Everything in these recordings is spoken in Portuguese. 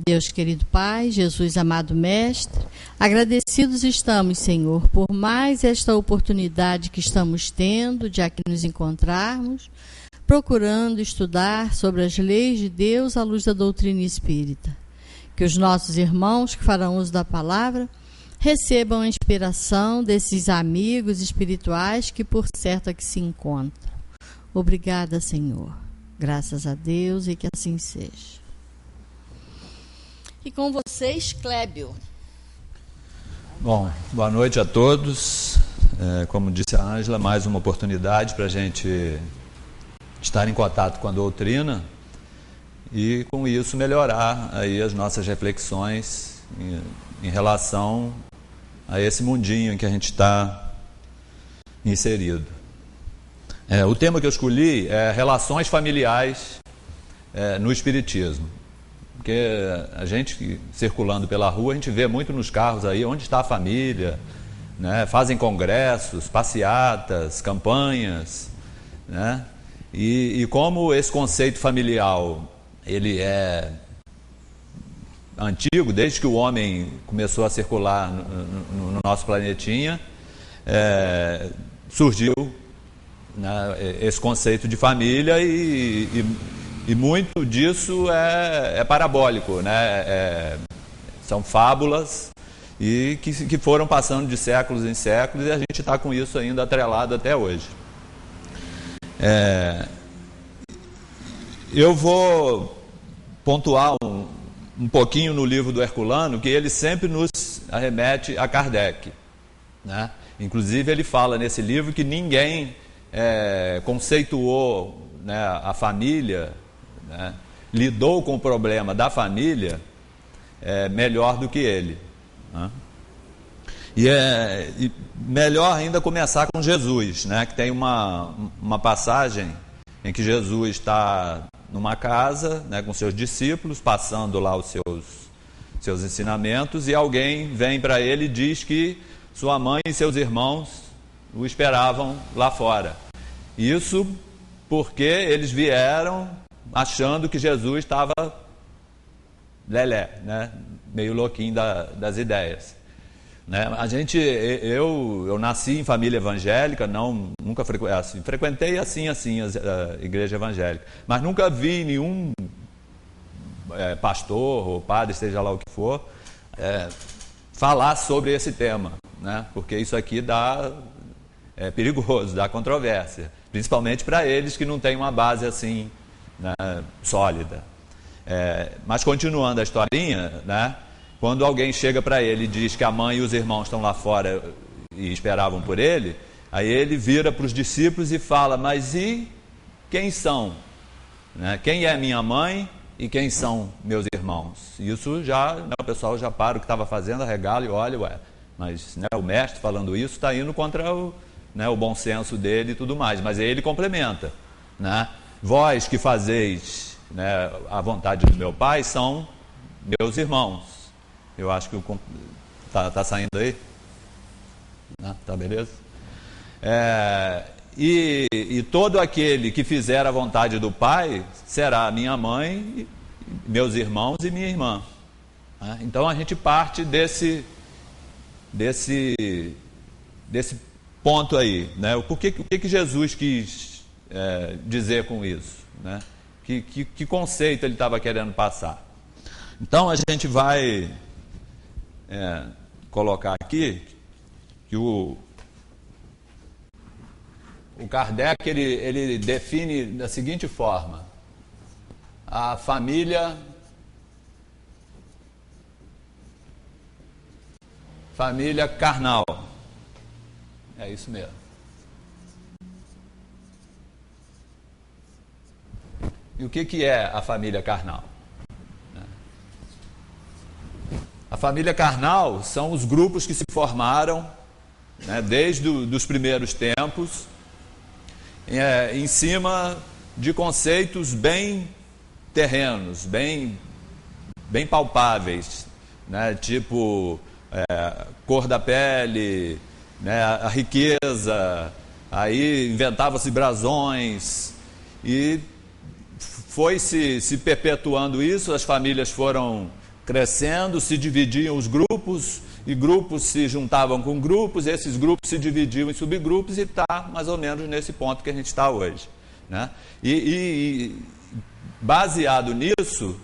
Deus, querido Pai, Jesus, amado Mestre, agradecidos estamos, Senhor, por mais esta oportunidade que estamos tendo de aqui nos encontrarmos, procurando estudar sobre as leis de Deus à luz da doutrina espírita. Que os nossos irmãos que farão uso da palavra recebam a inspiração desses amigos espirituais que por certo aqui se encontram. Obrigada, Senhor. Graças a Deus e que assim seja. E com vocês, Clébio. Bom, boa noite a todos. Como disse a Ângela, mais uma oportunidade para a gente estar em contato com a doutrina e com isso melhorar aí as nossas reflexões em relação a esse mundinho em que a gente está inserido. O tema que eu escolhi é relações familiares no Espiritismo. Porque a gente, circulando pela rua, a gente vê muito nos carros aí onde está a família, né? Fazem congressos, passeatas, campanhas, né? E como esse conceito familiar, ele é antigo, desde que o homem começou a circular no nosso planetinha, surgiu, né, esse conceito de família e muito disso é parabólico, né? São fábulas e que foram passando de séculos em séculos e a gente está com isso ainda atrelado até hoje. Eu vou pontuar um pouquinho no livro do Herculano, que ele sempre nos arremete a Kardec, né? Inclusive ele fala nesse livro que ninguém conceituou, né, a família, né, lidou com o problema da família melhor do que ele, né? E melhor ainda começar com Jesus, né, que tem uma passagem em que Jesus está numa casa, né, com seus discípulos, passando lá os seus ensinamentos, e alguém vem para ele e diz que sua mãe e seus irmãos o esperavam lá fora. Isso porque eles vieram achando que Jesus estava lelé, né, meio louquinho das ideias, né? Eu nasci em família evangélica, nunca frequentei a igreja evangélica, mas nunca vi nenhum pastor ou padre, seja lá o que for, falar sobre esse tema, né? Porque isso aqui é perigoso, dá controvérsia, principalmente para eles que não têm uma base assim, né, sólida. Mas continuando a historinha, né, quando alguém chega para ele e diz que a mãe e os irmãos estão lá fora e esperavam por ele, aí ele vira para os discípulos e fala: mas e quem são? Né? Quem é minha mãe e quem são meus irmãos? Isso já, né, o pessoal já para o que estava fazendo, arregala e olha, mas, né, o mestre falando isso está indo contra o bom senso dele e tudo mais. Mas aí ele complementa, né? Vós que fazeis, né, a vontade do meu Pai são meus irmãos. Eu acho que tá saindo aí? Tá beleza? E todo aquele que fizer a vontade do Pai será minha mãe, meus irmãos e minha irmã. Então a gente parte desse ponto aí, né? O que Jesus quis dizer com isso, né? Que conceito ele estava querendo passar? Então a gente vai colocar aqui que o Kardec ele define da seguinte forma: a família carnal. É isso mesmo. E o que é a família carnal? A família carnal são os grupos que se formaram, né, desde os primeiros tempos, em cima de conceitos bem terrenos, bem palpáveis, né, tipo cor da pele, né, a riqueza, aí inventava-se brasões e foi se perpetuando isso. As famílias foram crescendo, se dividiam os grupos, e grupos se juntavam com grupos, e esses grupos se dividiam em subgrupos, e está mais ou menos nesse ponto que a gente está hoje, né? E baseado nisso,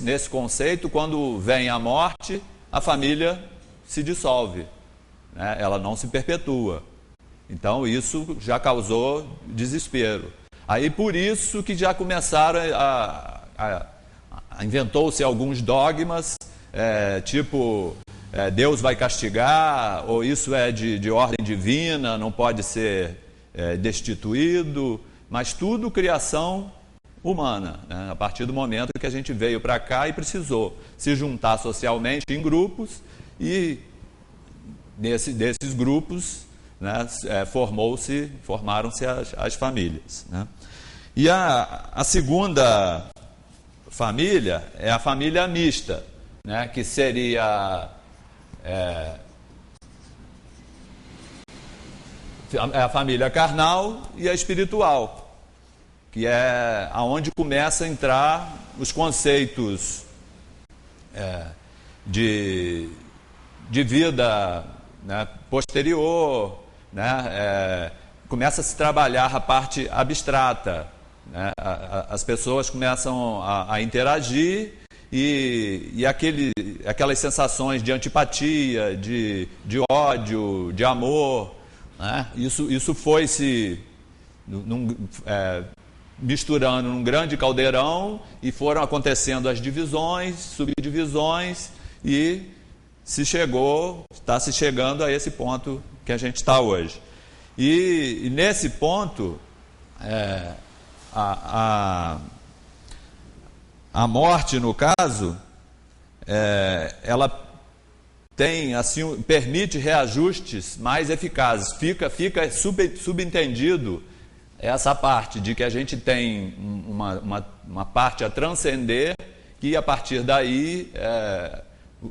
nesse conceito, quando vem a morte, a família se dissolve, né? Ela não se perpetua. Então isso já causou desespero. Aí por isso que já começaram inventou-se alguns dogmas, tipo Deus vai castigar, ou isso é de ordem divina, não pode ser destituído, mas tudo criação humana, né? A partir do momento que a gente veio para cá e precisou se juntar socialmente em grupos, e desses grupos, né, formaram-se as famílias, né? E a segunda família é a família mista, né, que seria a família carnal e a espiritual, que é aonde começa a entrar os conceitos de vida, né, posterior, né, começa a se trabalhar a parte abstrata, né, as pessoas começam a interagir e aquelas sensações de antipatia, de ódio, de amor, né, isso foi se misturando num grande caldeirão, e foram acontecendo as divisões, subdivisões, e está se chegando a esse ponto que a gente está hoje. E nesse ponto, a morte, no caso, ela tem, assim, permite reajustes mais eficazes. Fica subentendido essa parte de que a gente tem uma parte a transcender, e a partir daí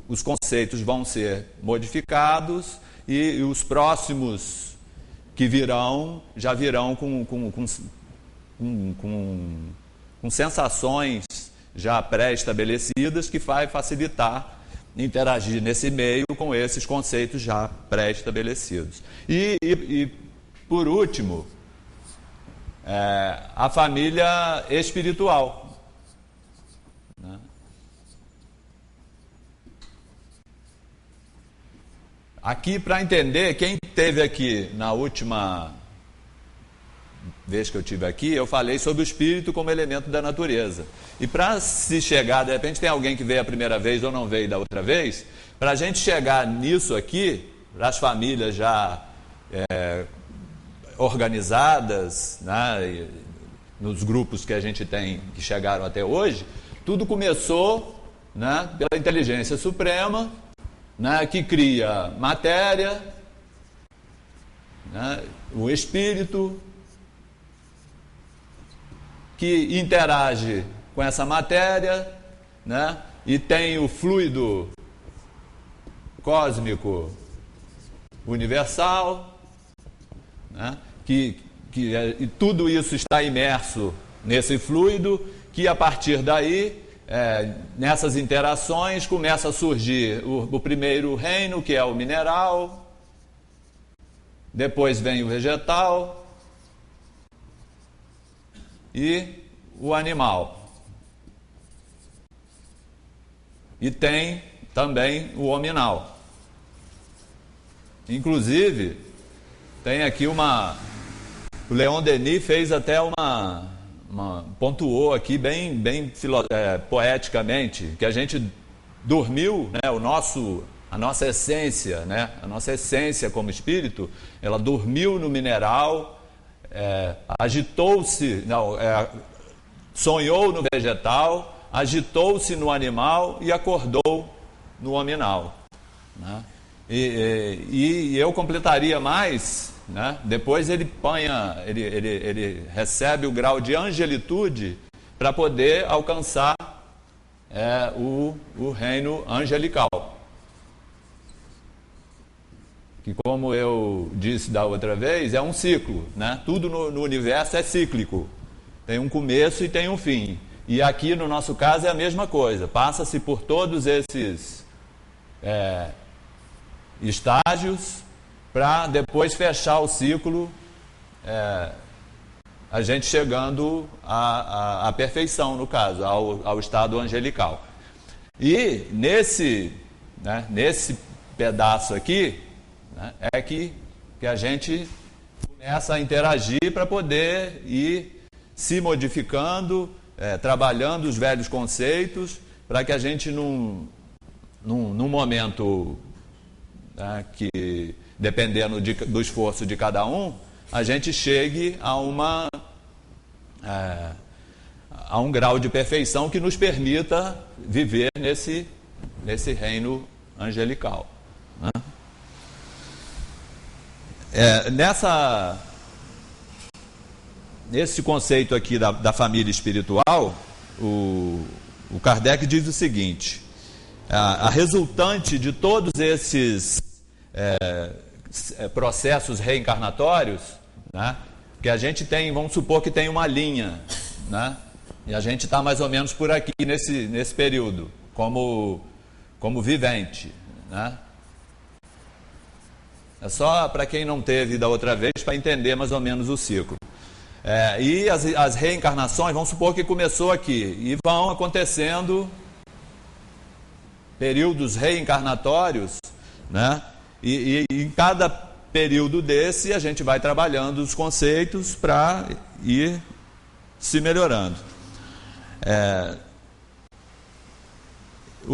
os conceitos vão ser modificados, e os próximos que virão já virão com sensações já pré-estabelecidas, que vai facilitar interagir nesse meio com esses conceitos já pré-estabelecidos. E por último, a família espiritual, né? Aqui, para entender, quem esteve aqui na última vez que eu estive aqui, eu falei sobre o espírito como elemento da natureza. E para se chegar, de repente tem alguém que veio a primeira vez ou não veio da outra vez, para a gente chegar nisso aqui, para as famílias já organizadas, né, nos grupos que a gente tem, que chegaram até hoje, tudo começou, né, pela inteligência suprema, né, que cria matéria, né, o espírito, que interage com essa matéria, né, e tem o fluido cósmico universal, né, e tudo isso está imerso nesse fluido, que a partir daí, nessas interações, começa a surgir o primeiro reino, que é o mineral, depois vem o vegetal e o animal. E tem também o hominal. Inclusive, tem aqui o Leon Denis fez até pontuou aqui bem poeticamente, que a gente dormiu, né, a nossa essência, né, a nossa essência como espírito, ela dormiu no mineral, sonhou no vegetal, agitou-se no animal e acordou no hominal, né? E eu completaria mais, né? Depois ele recebe o grau de angelitude para poder alcançar o reino angelical, que, como eu disse da outra vez, é um ciclo, né? Tudo no universo é cíclico, tem um começo e tem um fim, E aqui no nosso caso é a mesma coisa, passa-se por todos esses estágios para depois fechar o ciclo, a gente chegando à perfeição, no caso, ao estado angelical. E nesse pedaço aqui, né, é que a gente começa a interagir para poder ir se modificando, trabalhando os velhos conceitos, para que a gente, num momento, né, que, dependendo do esforço de cada um, a gente chegue a um grau de perfeição que nos permita viver nesse reino angelical, né? Nesse conceito aqui da família espiritual, o Kardec diz o seguinte: a resultante de todos esses processos reencarnatórios, né, que a gente tem, vamos supor que tem uma linha, né, e a gente está mais ou menos por aqui nesse período, como vivente, né? É só para quem não teve da outra vez, para entender mais ou menos o ciclo. E as reencarnações, vamos supor que começou aqui, e vão acontecendo períodos reencarnatórios, né? E em cada período desse a gente vai trabalhando os conceitos para ir se melhorando.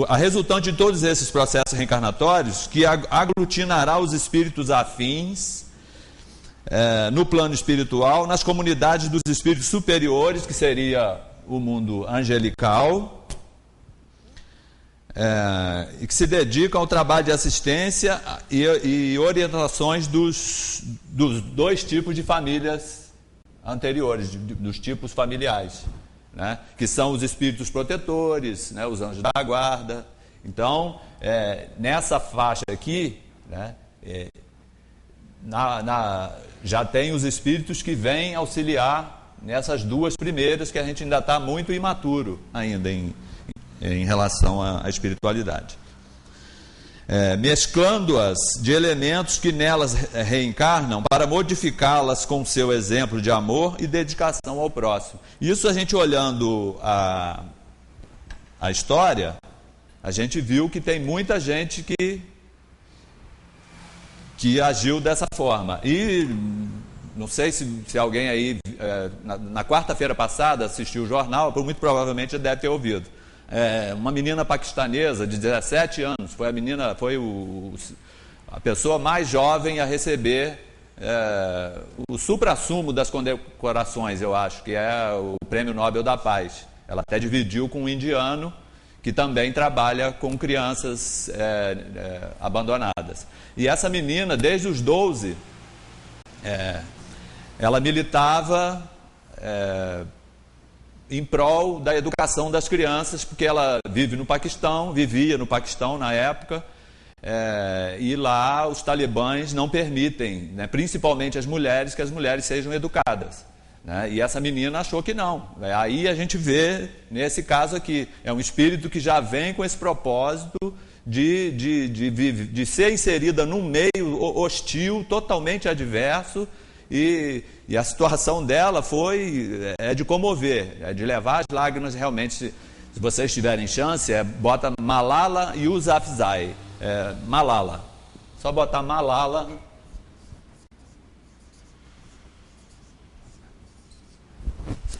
A resultante de todos esses processos reencarnatórios, que aglutinará os espíritos afins no plano espiritual, nas comunidades dos espíritos superiores, que seria o mundo angelical, e que se dedicam ao trabalho de assistência e orientações dos dois tipos de famílias anteriores, dos tipos familiares, né? Que são os espíritos protetores, né? Os anjos da guarda. Então, nessa faixa aqui, né? Já tem os espíritos que vêm auxiliar nessas duas primeiras, que a gente ainda está muito imaturo ainda em relação à espiritualidade. Mesclando-as de elementos que nelas reencarnam para modificá-las com seu exemplo de amor e dedicação ao próximo. Isso, a gente olhando a história, a gente viu que tem muita gente que agiu dessa forma. E não sei se alguém aí na quarta-feira passada assistiu o jornal, muito provavelmente já deve ter ouvido. Uma menina paquistanesa de 17 anos, foi a pessoa mais jovem a receber o suprassumo das condecorações, eu acho, que é o Prêmio Nobel da Paz. Ela até dividiu com um indiano que também trabalha com crianças abandonadas. E essa menina, desde os 12, ela militava em prol da educação das crianças, porque ela vivia no Paquistão na época, e lá os talibãs não permitem, né, principalmente as mulheres, que as mulheres sejam educadas, né? E essa menina achou que não. Aí a gente vê, nesse caso aqui, é um espírito que já vem com esse propósito de ser inserida num meio hostil, totalmente adverso, e a situação dela é de comover, é de levar as lágrimas realmente. Se vocês tiverem chance, bota Malala Yousafzai, Malala, só botar Malala,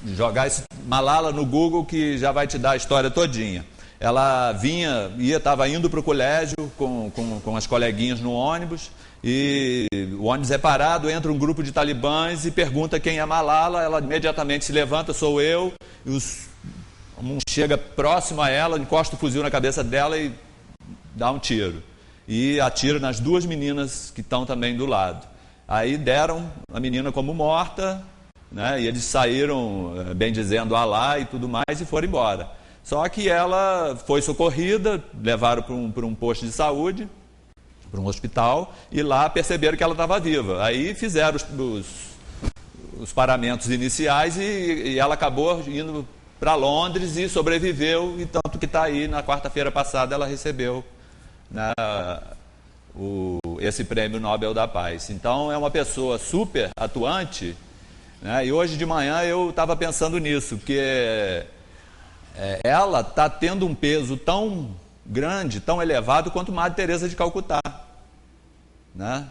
jogar esse Malala no Google, que já vai te dar a história todinha. Ela estava indo para o colégio com as coleguinhas no ônibus, e o ônibus é parado, entra um grupo de talibãs e pergunta quem é Malala. Ela imediatamente se levanta, sou eu, e um chega próximo a ela, encosta o fuzil na cabeça dela e dá um tiro. E atira nas duas meninas que estão também do lado. Aí deram a menina como morta, né, e eles saíram bendizendo Alá e tudo mais e foram embora. Só que ela foi socorrida, levaram para um posto de saúde, para um hospital, e lá perceberam que ela estava viva. Aí fizeram os paramentos iniciais e ela acabou indo para Londres e sobreviveu, e tanto que está aí, na quarta-feira passada ela recebeu, né, esse prêmio Nobel da Paz. Então é uma pessoa super atuante, né, e hoje de manhã eu estava pensando nisso, porque ela está tendo um peso tão grande, tão elevado quanto Madre Teresa de Calcutá, né?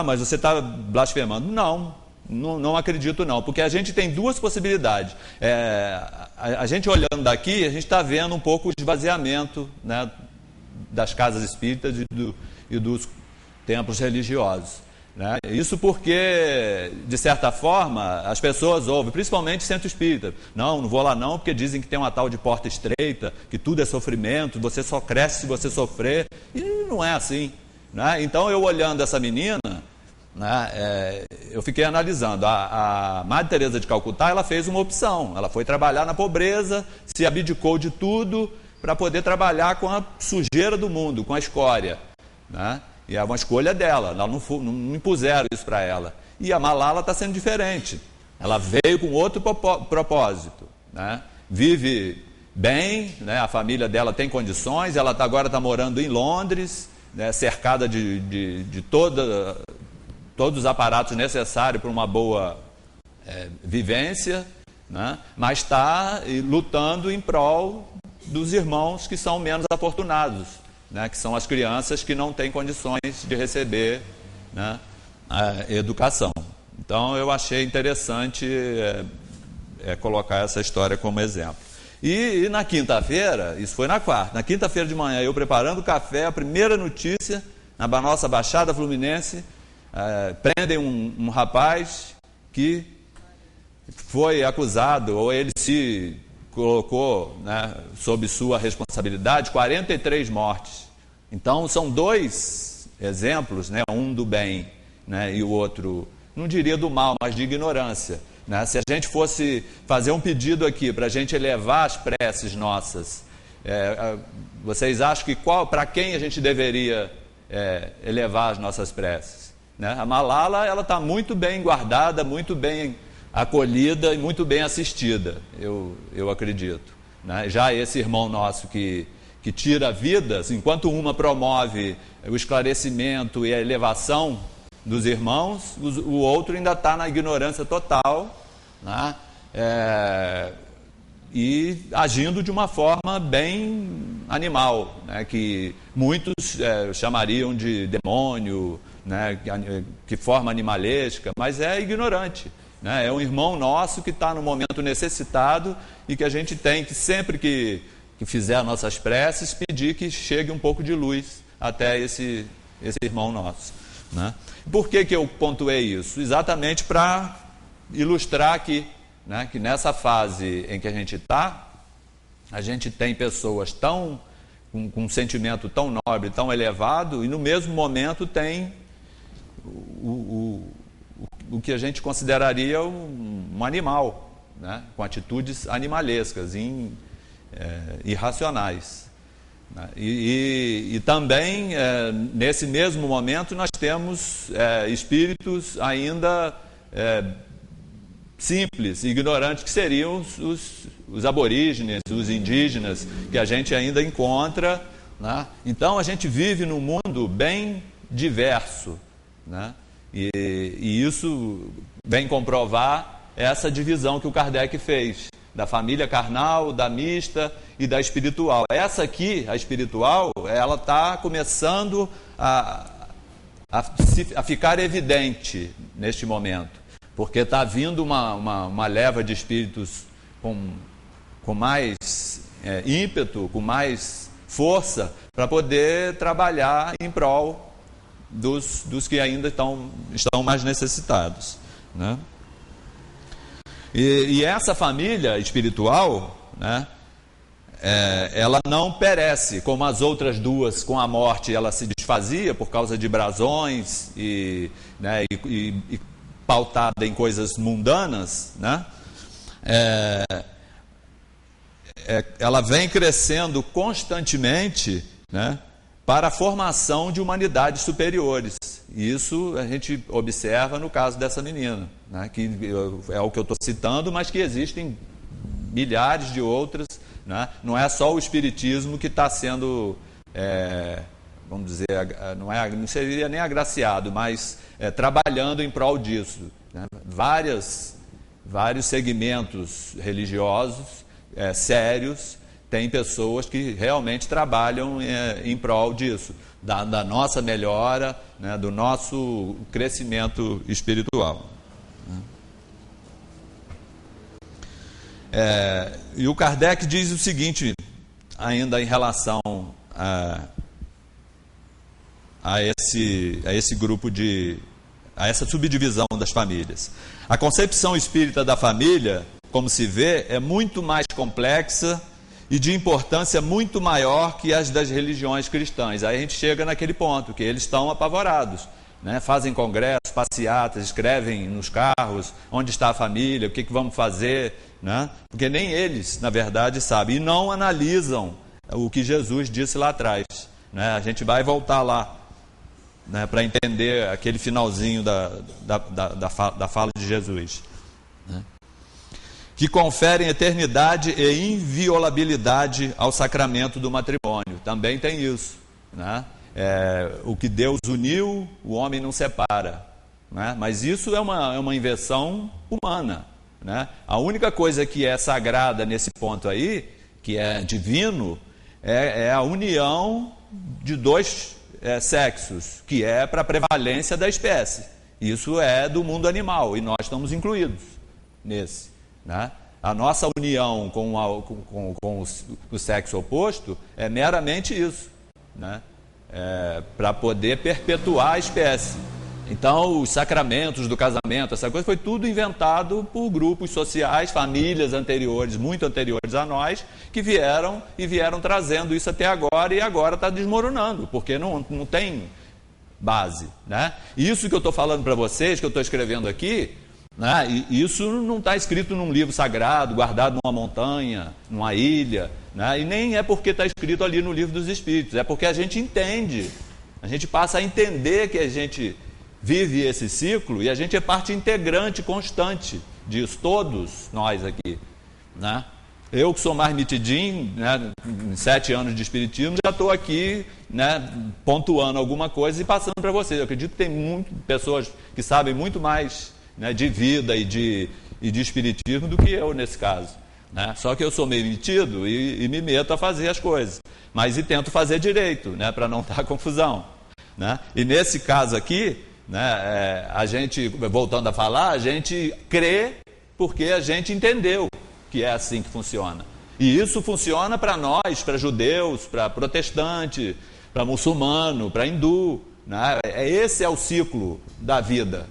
Mas você está blasfemando. Não acredito não, porque a gente tem duas possibilidades. A gente olhando daqui, a gente está vendo um pouco o esvaziamento, né, das casas espíritas e dos templos religiosos, né? Isso porque, de certa forma, as pessoas ouvem, principalmente centro espírita, não vou lá não, porque dizem que tem uma tal de porta estreita, que tudo é sofrimento, você só cresce se você sofrer, e não é assim, né? Então eu olhando essa menina, né, eu fiquei analisando, a Madre Teresa de Calcutá, ela fez uma opção, ela foi trabalhar na pobreza, se abdicou de tudo para poder trabalhar com a sujeira do mundo, com a escória, né? E é uma escolha dela, não impuseram isso para ela. E a Malala está sendo diferente. Ela veio com outro propósito, né? Vive bem, né? A família dela tem condições, ela agora está morando em Londres, né? Cercada de todos os aparatos necessários para uma boa vivência, né? Mas está lutando em prol dos irmãos que são menos afortunados, né, que são as crianças que não têm condições de receber, né, a educação. Então eu achei interessante colocar essa história como exemplo. E na quinta-feira, isso foi na quarta, na quinta-feira de manhã, eu preparando o café, a primeira notícia, na nossa Baixada Fluminense, prendem um rapaz que foi acusado, ou ele se colocou, né, sob sua responsabilidade, 43 mortes. Então são dois exemplos, né, um do bem, né, e o outro, não diria do mal, mas de ignorância, né? Se a gente fosse fazer um pedido aqui para a gente elevar as preces nossas, vocês acham que para quem a gente deveria elevar as nossas preces, né? A Malala, ela está muito bem guardada, muito bem acolhida e muito bem assistida, eu acredito, né? Já esse irmão nosso que tira vidas, enquanto uma promove o esclarecimento e a elevação dos irmãos, o outro ainda está na ignorância total, né? E agindo de uma forma bem animal, né? Que muitos chamariam de demônio, né? Que forma animalesca, mas é ignorante, né? É um irmão nosso que está no momento necessitado e que a gente tem que, sempre que fizer nossas preces, pedir que chegue um pouco de luz até esse irmão nosso, né? Por que eu pontuei isso? Exatamente para ilustrar aqui, né, que nessa fase em que a gente está, a gente tem pessoas com um sentimento tão nobre, tão elevado, e no mesmo momento tem o que a gente consideraria um animal, né, com atitudes animalescas, irracionais, né? E também, nesse mesmo momento, nós temos espíritos ainda simples, ignorantes, que seriam os aborígenes, os indígenas, que a gente ainda encontra, né? Então a gente vive num mundo bem diverso, né? E isso vem comprovar essa divisão que o Kardec fez, da família carnal, da mista e da espiritual. Essa aqui, a espiritual, ela está começando a ficar evidente neste momento, porque está vindo uma leva de espíritos com mais ímpeto, com mais força, para poder trabalhar em prol dos que ainda estão mais necessitados, né? E essa família espiritual, né, ela não perece, como as outras duas, com a morte ela se desfazia por causa de brasões e pautada em coisas mundanas, né? Ela vem crescendo constantemente, né, para a formação de humanidades superiores. Isso a gente observa no caso dessa menina, né, que é o que eu estou citando, mas que existem milhares de outras, né? Não é só o espiritismo que está sendo, vamos dizer, não seria nem agraciado, mas trabalhando em prol disso, né? Vários segmentos religiosos sérios têm pessoas que realmente trabalham em prol disso, da nossa melhora, né? Do nosso crescimento espiritual. E o Kardec diz o seguinte, ainda em relação a esse grupo a essa subdivisão das famílias. A concepção espírita da família, como se vê, é muito mais complexa e de importância muito maior que as das religiões cristãs. Aí a gente chega naquele ponto, que eles estão apavorados, né? Fazem congressos, passeatas, escrevem nos carros onde está a família, o que vamos fazer, né? Porque nem eles, na verdade, sabem e não analisam o que Jesus disse lá atrás, né? A gente vai voltar lá, né, para entender aquele finalzinho da fala de Jesus, né? Que conferem eternidade e inviolabilidade ao sacramento do matrimônio. Também tem isso, né? O que Deus uniu, o homem não separa, né? Mas isso é uma invenção humana, né? A única coisa que é sagrada nesse ponto aí, que é divino, é a união de dois sexos, que é para a prevalência da espécie. Isso é do mundo animal e nós estamos incluídos nesse, né? A nossa união com o sexo oposto é meramente isso, né? Para poder perpetuar a espécie. Então, os sacramentos do casamento, essa coisa foi tudo inventado por grupos sociais, famílias anteriores, muito anteriores a nós, que vieram trazendo isso até agora, e agora está desmoronando, porque não tem base, né? Isso que eu estou falando para vocês, que eu estou escrevendo aqui, né? Isso não está escrito num livro sagrado, guardado numa montanha, numa ilha, né? E nem é porque está escrito ali no Livro dos Espíritos, é porque a gente entende, a gente passa a entender que a gente vive esse ciclo e a gente é parte integrante, constante disso, todos nós aqui, né? Eu que sou mais mitidinho, né, em 7 anos de espiritismo, já estou aqui, né, pontuando alguma coisa e passando para vocês. Eu acredito que tem pessoas que sabem muito mais, né, de vida e de espiritismo do que eu nesse caso, né? Só que eu sou meio metido e me meto a fazer as coisas, mas tento fazer direito, né, para não dar confusão, né? E nesse caso aqui, né, a gente, voltando a falar, a gente crê porque a gente entendeu que é assim que funciona. E isso funciona para nós, para judeus, para protestante, para muçulmano, para hindu, né? Esse é o ciclo da vida,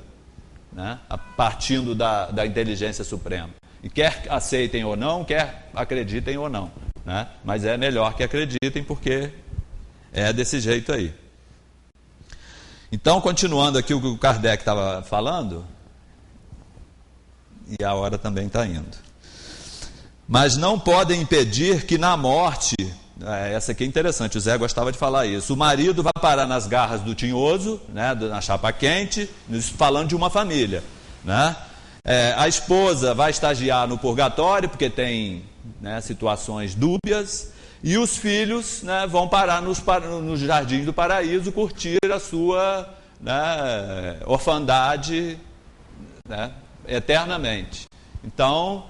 né? Partindo da inteligência suprema. E quer aceitem ou não, quer acreditem ou não, né? Mas é melhor que acreditem, porque é desse jeito aí. Então, continuando aqui o que o Kardec estava falando, e a hora também está indo. Mas não podem impedir que na morte, essa aqui é interessante, o Zé gostava de falar isso, o marido vai parar nas garras do tinhoso, né, na chapa quente, falando de uma família, né? A esposa vai estagiar no purgatório, porque tem, né, situações dúbias, e os filhos, né, vão parar nos jardins do paraíso, curtir a sua, né, orfandade, né, eternamente. Então,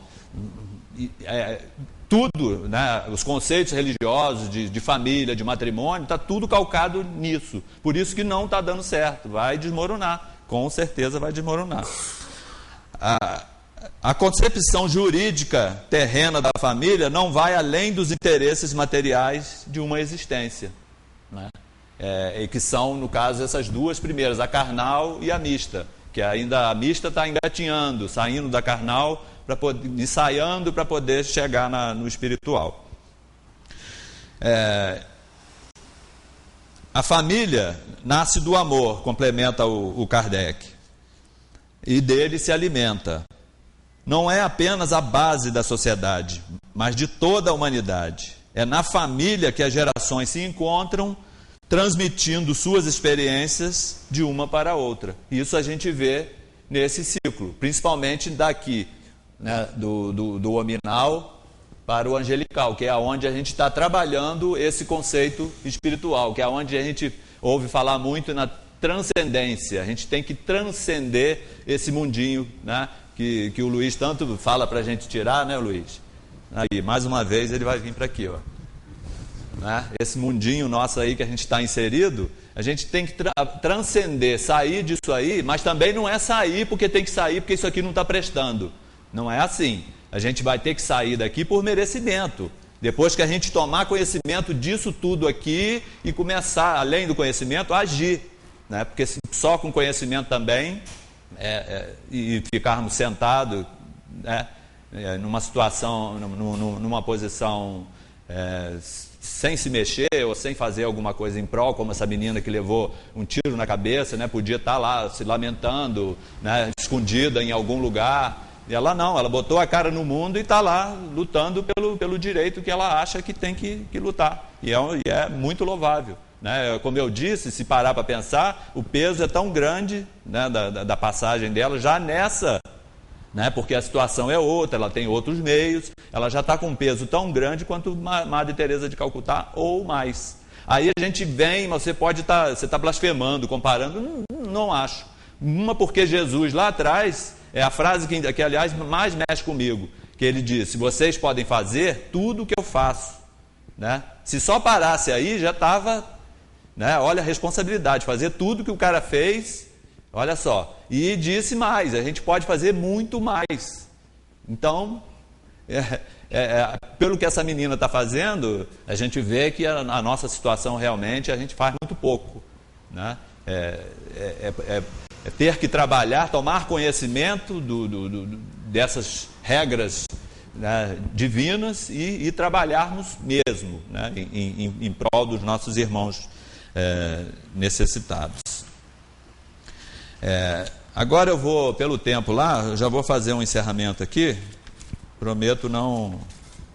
tudo, né, os conceitos religiosos de família, de matrimônio, está tudo calcado nisso. Por isso que não está dando certo, vai desmoronar, com certeza vai desmoronar. A concepção jurídica terrena da família não vai além dos interesses materiais de uma existência, né? E que são, no caso, essas duas primeiras, a carnal e a mista, que ainda a mista está engatinhando, saindo da carnal, ensaiando para poder chegar no espiritual. A família nasce do amor, complementa o Kardec, e dele se alimenta. Não é apenas a base da sociedade, mas de toda a humanidade. É na família que as gerações se encontram, transmitindo suas experiências de uma para a outra. Isso a gente vê nesse ciclo, principalmente daqui, né, do hominal, para o angelical, que é onde a gente está trabalhando esse conceito espiritual, que é onde a gente ouve falar muito na transcendência. A gente tem que transcender esse mundinho, né, que o Luiz tanto fala para a gente tirar, né, Luiz? Aí, mais uma vez, ele vai vir para aqui, ó. Né? Esse mundinho nosso aí que a gente está inserido, a gente tem que transcender, sair disso aí, mas também não é sair porque tem que sair porque isso aqui não está prestando. Não é assim. A gente vai ter que sair daqui por merecimento. Depois que a gente tomar conhecimento disso tudo aqui e começar, além do conhecimento, a agir. Né? Porque só com conhecimento também, e ficarmos sentados, né, numa situação, numa posição sem se mexer ou sem fazer alguma coisa em prol, como essa menina que levou um tiro na cabeça, né, podia estar lá se lamentando, né, escondida em algum lugar. E ela não, ela botou a cara no mundo e está lá lutando pelo direito que ela acha que tem que lutar. E é muito louvável. Né? Como eu disse, se parar para pensar, o peso é tão grande, né, da passagem dela, já nessa, né, porque a situação é outra, ela tem outros meios, ela já está com um peso tão grande quanto Madre Teresa de Calcutá ou mais. Aí a gente vem, mas você está blasfemando, comparando, não acho. Uma porque Jesus lá atrás... É a frase que, aliás, mais mexe comigo, que ele disse: vocês podem fazer tudo o que eu faço. Né? Se só parasse aí, já estava, né? Olha a responsabilidade, fazer tudo que o cara fez, olha só. E disse mais, a gente pode fazer muito mais. Então, pelo que essa menina está fazendo, a gente vê que a nossa situação realmente, a gente faz muito pouco. Né? Ter que trabalhar, tomar conhecimento dessas regras, né, divinas e trabalharmos mesmo, né, em prol dos nossos irmãos necessitados. Agora eu vou, pelo tempo lá, eu já vou fazer um encerramento aqui, prometo não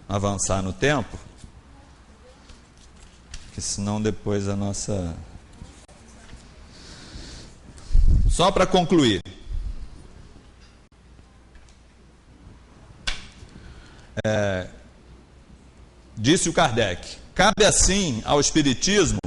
avançar no tempo, porque senão depois a nossa... Só para concluir, disse o Kardec, cabe assim ao Espiritismo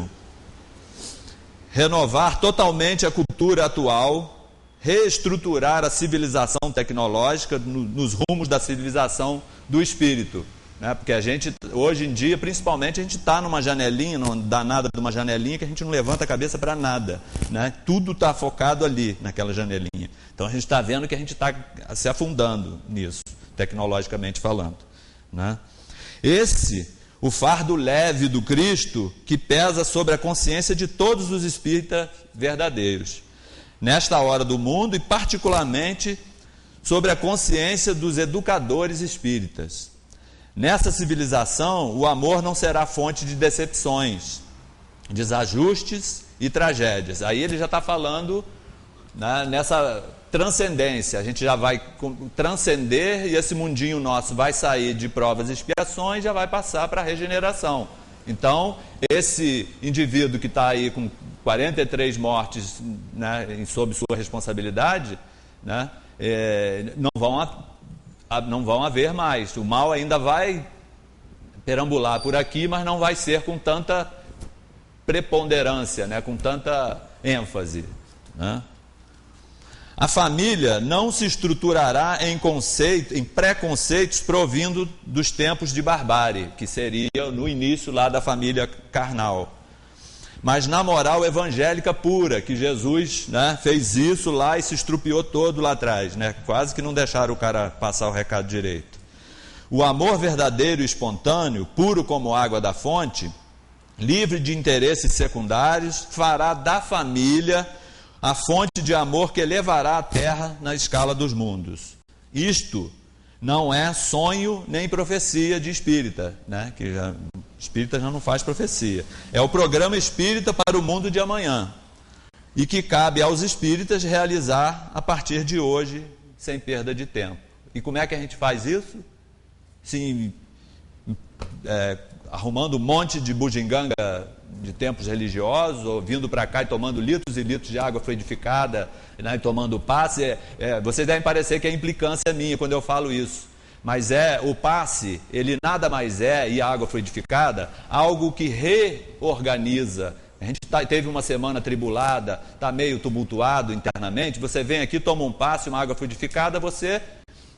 renovar totalmente a cultura atual, reestruturar a civilização tecnológica nos rumos da civilização do espírito. Né? Porque a gente, hoje em dia, principalmente, a gente está numa janelinha, não dá nada de uma janelinha, que a gente não levanta a cabeça para nada. Né? Tudo está focado ali, naquela janelinha. Então a gente está vendo que a gente está se afundando nisso, tecnologicamente falando. Né? O fardo leve do Cristo, que pesa sobre a consciência de todos os espíritas verdadeiros, nesta hora do mundo, e particularmente sobre a consciência dos educadores espíritas. Nessa civilização, o amor não será fonte de decepções, desajustes e tragédias. Aí ele já está falando, né, nessa transcendência. A gente já vai transcender e esse mundinho nosso vai sair de provas e expiações e já vai passar para a regeneração. Então, esse indivíduo que está aí com 43 mortes, né, sob sua responsabilidade, né, não vão haver mais. O mal ainda vai perambular por aqui, mas não vai ser com tanta preponderância, né? Com tanta ênfase. Né? A família não se estruturará em preconceitos provindo dos tempos de barbárie, que seria no início lá da família carnal, mas na moral evangélica pura, que Jesus, né, fez isso lá e se estrupiou todo lá atrás, né? Quase que não deixaram o cara passar o recado direito. O amor verdadeiro e espontâneo, puro como água da fonte, livre de interesses secundários, fará da família a fonte de amor que elevará a terra na escala dos mundos. Isto não é sonho nem profecia de espírita, né? Que espírita já não faz profecia. É o programa espírita para o mundo de amanhã, e que cabe aos espíritas realizar a partir de hoje, sem perda de tempo. E como é que a gente faz isso? Sim, arrumando um monte de bugiganga de templos religiosos, ou vindo para cá e tomando litros e litros de água fluidificada, né, e tomando passe. Vocês devem parecer que é implicância minha quando eu falo isso, Mas o passe, ele nada mais e a água fluidificada, algo que reorganiza. A gente teve uma semana tribulada, está meio tumultuado internamente, você vem aqui, toma um passe, uma água fluidificada, você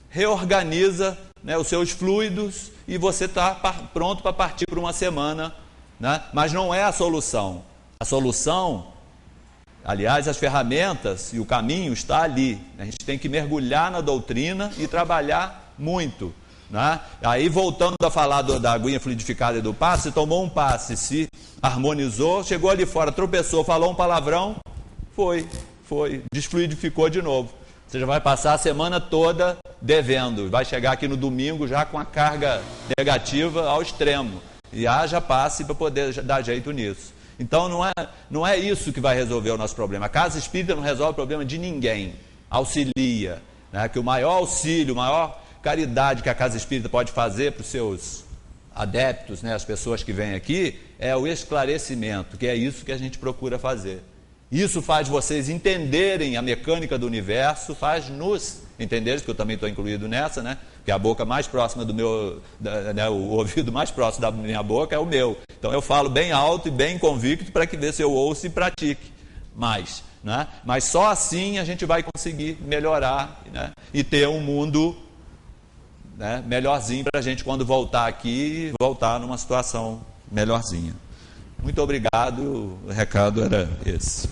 reorganiza, né, os seus fluidos e você está pronto para partir para uma semana, né? Mas não é a solução. A solução, aliás, as ferramentas e o caminho está ali. A gente tem que mergulhar na doutrina e trabalhar muito, né? Aí, voltando a falar da aguinha fluidificada e do passe, tomou um passe, se harmonizou, chegou ali fora, tropeçou, falou um palavrão, foi, desfluidificou de novo. Você já vai passar a semana toda devendo, vai chegar aqui no domingo já com a carga negativa ao extremo, e haja passe para poder dar jeito nisso. Então não é isso que vai resolver o nosso problema. A casa espírita não resolve o problema de ninguém, auxilia, né? Que o maior auxílio, a maior caridade que a casa espírita pode fazer para os seus adeptos, né, as pessoas que vêm aqui, é o esclarecimento, que é isso que a gente procura fazer. Isso faz vocês entenderem a mecânica do universo, faz nos entenderem, porque eu também estou incluído nessa, né? Porque a boca mais próxima do meu, né, o ouvido mais próximo da minha boca é o meu. Então eu falo bem alto e bem convicto para que ver se eu ouço e pratique mais, né? Mas só assim a gente vai conseguir melhorar, né, e ter um mundo, né, melhorzinho para a gente quando voltar aqui, voltar numa situação melhorzinha. Muito obrigado, o recado era esse.